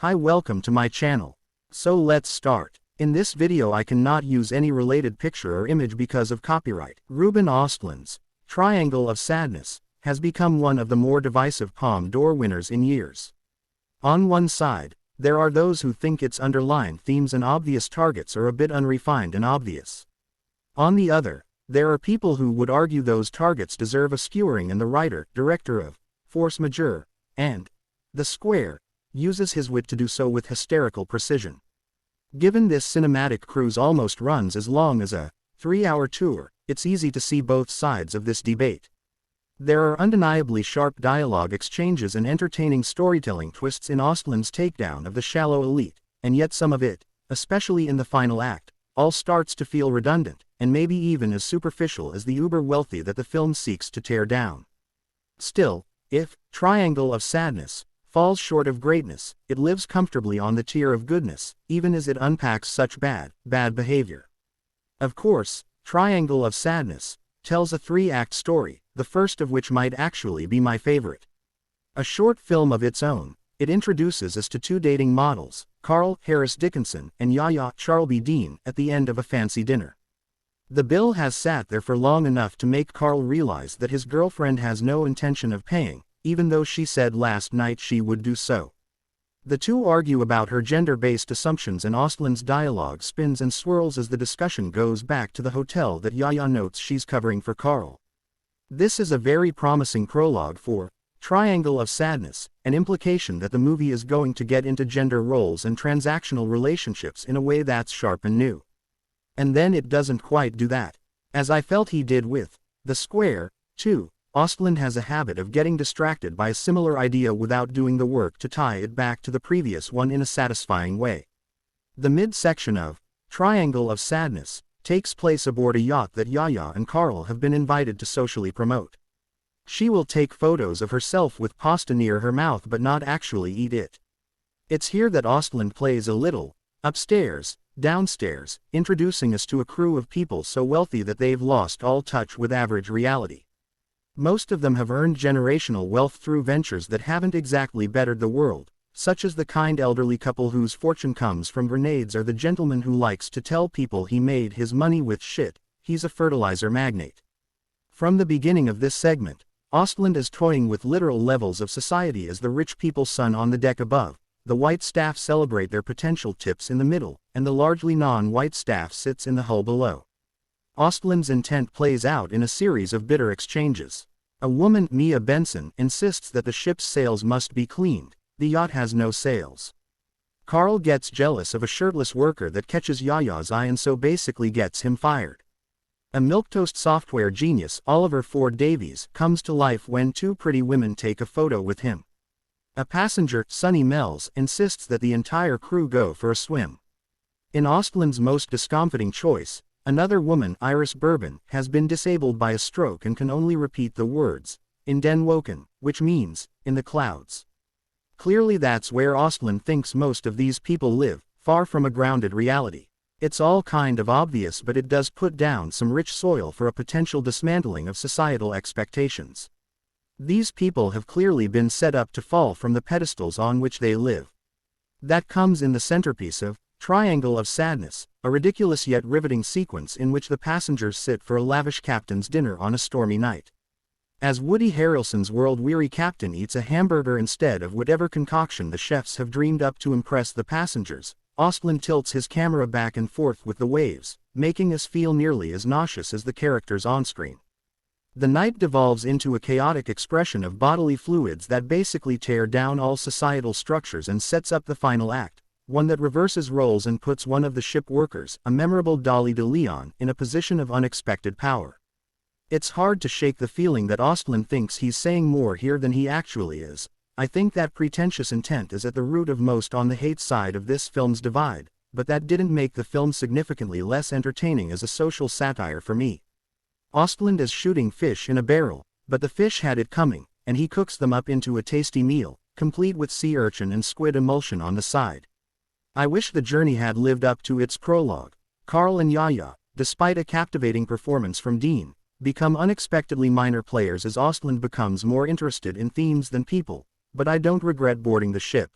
Hi, welcome to my channel. So let's start. In this video I cannot use any related picture or image because of copyright. Ruben Ostlund's Triangle of Sadness has become one of the more divisive Palme d'Or winners in years. On one side, there are those who think its underlying themes and obvious targets are a bit unrefined and obvious. On the other, there are people who would argue those targets deserve a skewering, and the writer, director of Force Majeure and The Square uses his wit to do so with hysterical precision. Given this cinematic cruise almost runs as long as a 3-hour tour, it's easy to see both sides of this debate. There are undeniably sharp dialogue exchanges and entertaining storytelling twists in Ostlund's takedown of the shallow elite, and yet some of it, especially in the final act, all starts to feel redundant, and maybe even as superficial as the uber-wealthy that the film seeks to tear down. Still, if Triangle of Sadness falls short of greatness, it lives comfortably on the tier of goodness, even as it unpacks such bad behavior. Of course, Triangle of Sadness tells a 3-act story, the first of which might actually be my favorite. A short film of its own, it introduces us to two dating models, Carl Harris Dickinson and Yaya Charlby Dean, at the end of a fancy dinner. The bill has sat there for long enough to make Carl realize that his girlfriend has no intention of paying, even though she said last night she would do so. The two argue about her gender-based assumptions, and Ostlund's dialogue spins and swirls as the discussion goes back to the hotel that Yaya notes she's covering for Carl. This is a very promising prologue for Triangle of Sadness, an implication that the movie is going to get into gender roles and transactional relationships in a way that's sharp and new. And then it doesn't quite do that. As I felt he did with The Square, too, Ostlund has a habit of getting distracted by a similar idea without doing the work to tie it back to the previous one in a satisfying way. The mid-section of Triangle of Sadness takes place aboard a yacht that Yaya and Carl have been invited to socially promote. She will take photos of herself with pasta near her mouth but not actually eat it. It's here that Ostlund plays a little upstairs, downstairs, introducing us to a crew of people so wealthy that they've lost all touch with average reality. Most of them have earned generational wealth through ventures that haven't exactly bettered the world, such as the kind elderly couple whose fortune comes from grenades, or the gentleman who likes to tell people he made his money with shit. He's a fertilizer magnate. From the beginning of this segment, Ostlund is toying with literal levels of society as the rich people sun on the deck above, the white staff celebrate their potential tips in the middle, and the largely non-white staff sits in the hull below. Ostlund's intent plays out in a series of bitter exchanges. A woman, Mia Benson, insists that the ship's sails must be cleaned. The yacht has no sails. Carl gets jealous of a shirtless worker that catches Yaya's eye and so basically gets him fired. A milquetoast software genius, Oliver Ford Davies, comes to life when two pretty women take a photo with him. A passenger, Sonny Mells, insists that the entire crew go for a swim. In Ostlund's most discomfiting choice, another woman, Iris Bourbon, has been disabled by a stroke and can only repeat the words, "in den Woken," which means, in the clouds. Clearly that's where Ostlund thinks most of these people live, far from a grounded reality. It's all kind of obvious, but it does put down some rich soil for a potential dismantling of societal expectations. These people have clearly been set up to fall from the pedestals on which they live. That comes in the centerpiece of Triangle of Sadness, a ridiculous yet riveting sequence in which the passengers sit for a lavish captain's dinner on a stormy night. As Woody Harrelson's world-weary captain eats a hamburger instead of whatever concoction the chefs have dreamed up to impress the passengers, Ostlund tilts his camera back and forth with the waves, making us feel nearly as nauseous as the characters on-screen. The night devolves into a chaotic expression of bodily fluids that basically tear down all societal structures and sets up the final act, one that reverses roles and puts one of the ship workers, a memorable Dolly de Leon, in a position of unexpected power. It's hard to shake the feeling that Ostlund thinks he's saying more here than he actually is. I think that pretentious intent is at the root of most on the hate side of this film's divide, but that didn't make the film significantly less entertaining as a social satire for me. Ostlund is shooting fish in a barrel, but the fish had it coming, and he cooks them up into a tasty meal, complete with sea urchin and squid emulsion on the side. I wish the journey had lived up to its prologue. Carl and Yaya, despite a captivating performance from Dean, become unexpectedly minor players as Ostlund becomes more interested in themes than people, but I don't regret boarding the ship.